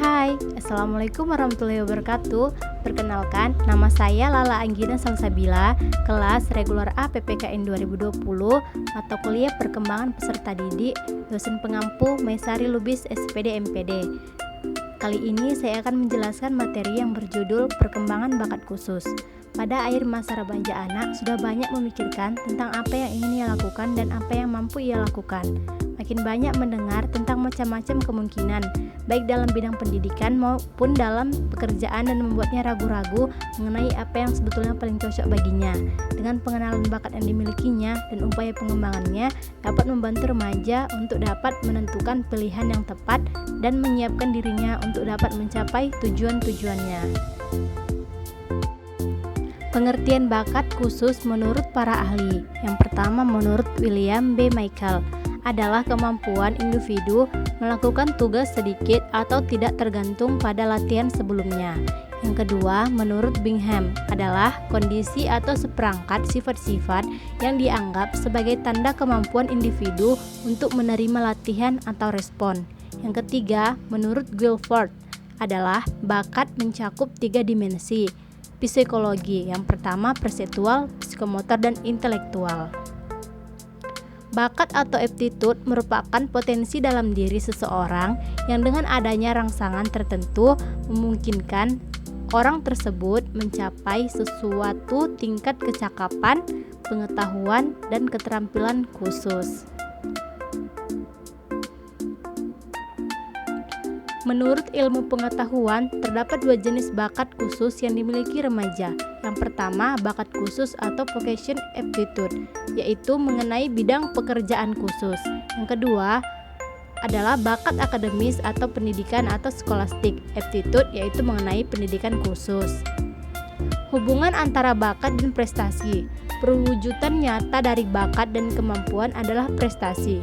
Hai, Assalamualaikum warahmatullahi wabarakatuh. Perkenalkan, nama saya Lala Anggina Salsabila, kelas reguler A PPKN 2020, mata kuliah perkembangan peserta didik, dosen pengampu Maisari Lubis SPD MPD. Kali ini saya akan menjelaskan materi yang berjudul perkembangan bakat khusus. Pada akhir masa remaja anak sudah banyak memikirkan tentang apa yang ingin ia lakukan dan apa yang mampu ia lakukan. Makin banyak mendengar tentang macam-macam kemungkinan, baik dalam bidang pendidikan maupun dalam pekerjaan, dan membuatnya ragu-ragu mengenai apa yang sebetulnya paling cocok baginya. Dengan pengenalan bakat yang dimilikinya dan upaya pengembangannya dapat membantu remaja untuk dapat menentukan pilihan yang tepat dan menyiapkan dirinya untuk dapat mencapai tujuan-tujuannya. Pengertian bakat khusus menurut para ahli. Yang pertama, menurut William B. Michael, adalah kemampuan individu melakukan tugas sedikit atau tidak tergantung pada latihan sebelumnya. Yang kedua, menurut Bingham, adalah kondisi atau seperangkat sifat-sifat yang dianggap sebagai tanda kemampuan individu untuk menerima latihan atau respon. Yang ketiga, menurut Guilford, adalah bakat mencakup 3 dimensi psikologi. Yang pertama, perseptual, psikomotor, dan intelektual. Bakat atau aptitude merupakan potensi dalam diri seseorang yang dengan adanya rangsangan tertentu memungkinkan orang tersebut mencapai sesuatu tingkat kecakapan, pengetahuan, dan keterampilan khusus. Menurut ilmu pengetahuan, terdapat 2 jenis bakat khusus yang dimiliki remaja. Yang pertama, bakat khusus atau vocation aptitude, yaitu mengenai bidang pekerjaan khusus. Yang kedua adalah bakat akademis atau pendidikan atau scholastic aptitude, yaitu mengenai pendidikan khusus. Hubungan antara bakat dan prestasi. Perwujudan nyata dari bakat dan kemampuan adalah prestasi.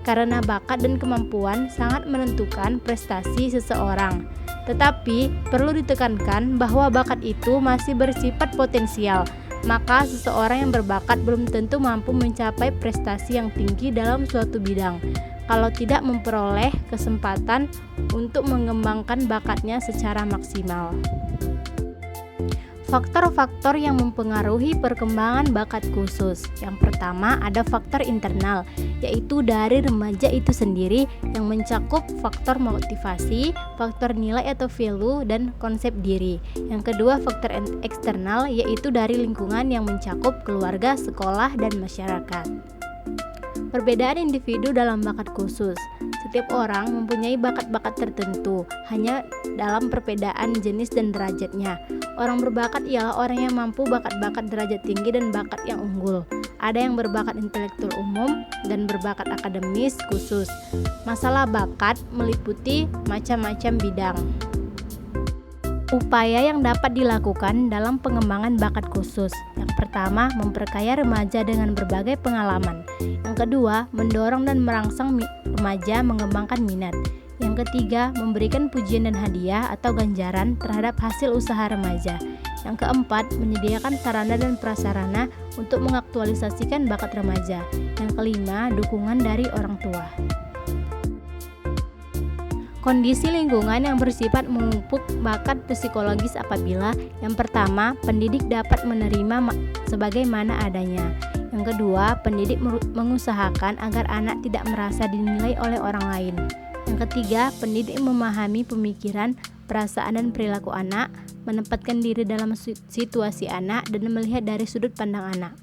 Karena bakat dan kemampuan sangat menentukan prestasi seseorang. Tetapi perlu ditekankan bahwa bakat itu masih bersifat potensial. Maka seseorang yang berbakat belum tentu mampu mencapai prestasi yang tinggi dalam suatu bidang kalau tidak memperoleh kesempatan untuk mengembangkan bakatnya secara maksimal. Faktor-faktor yang mempengaruhi perkembangan bakat khusus. Yang pertama, ada faktor internal, yaitu dari remaja itu sendiri yang mencakup faktor motivasi, faktor nilai atau value, dan konsep diri. Yang kedua, faktor eksternal, yaitu dari lingkungan yang mencakup keluarga, sekolah, dan masyarakat. Perbedaan individu dalam bakat khusus. Setiap orang mempunyai bakat-bakat tertentu, hanya dalam perbedaan jenis dan derajatnya. Orang berbakat ialah orang yang mampu bakat-bakat derajat tinggi dan bakat yang unggul. Ada yang berbakat intelektual umum dan berbakat akademis khusus. Masalah bakat meliputi macam-macam bidang. Upaya yang dapat dilakukan dalam pengembangan bakat khusus. Yang pertama, memperkaya remaja dengan berbagai pengalaman. Yang kedua, mendorong dan merangsang remaja mengembangkan minat. Yang ketiga, memberikan pujian dan hadiah atau ganjaran terhadap hasil usaha remaja. Yang keempat, menyediakan sarana dan prasarana untuk mengaktualisasikan bakat remaja. Yang kelima, dukungan dari orang tua. Kondisi lingkungan yang bersifat memupuk bakat psikologis apabila yang pertama, pendidik dapat menerima sebagaimana adanya. Yang kedua, pendidik mengusahakan agar anak tidak merasa dinilai oleh orang lain. Yang ketiga, pendidik memahami pemikiran, perasaan, dan perilaku anak, menempatkan diri dalam situasi anak, dan melihat dari sudut pandang anak.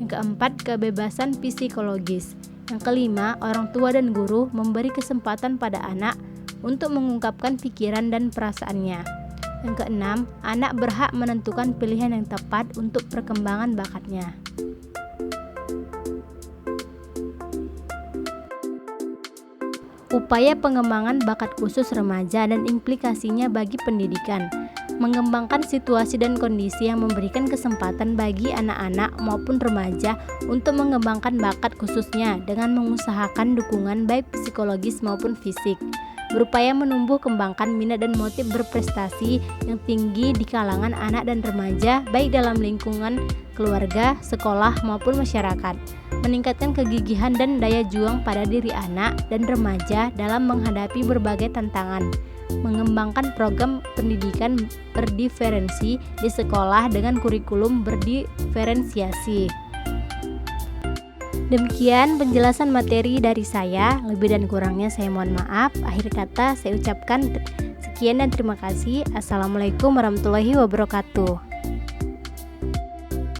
Yang keempat, kebebasan psikologis. Yang kelima, orang tua dan guru memberi kesempatan pada anak untuk mengungkapkan pikiran dan perasaannya. Yang keenam, anak berhak menentukan pilihan yang tepat untuk perkembangan bakatnya. Upaya pengembangan bakat khusus remaja dan implikasinya bagi pendidikan. Mengembangkan situasi dan kondisi yang memberikan kesempatan bagi anak-anak maupun remaja untuk mengembangkan bakat khususnya dengan mengusahakan dukungan baik psikologis maupun fisik. berupaya menumbuh kembangkan minat dan motif berprestasi yang tinggi di kalangan anak dan remaja, baik dalam lingkungan keluarga, sekolah, maupun masyarakat. Meningkatkan kegigihan dan daya juang pada diri anak dan remaja dalam menghadapi berbagai tantangan. Mengembangkan program pendidikan berdiferensi di sekolah dengan kurikulum berdiferensiasi. Demikian penjelasan materi dari saya, lebih dan kurangnya saya mohon maaf. Akhir kata saya ucapkan sekian dan terima kasih. Assalamualaikum warahmatullahi wabarakatuh.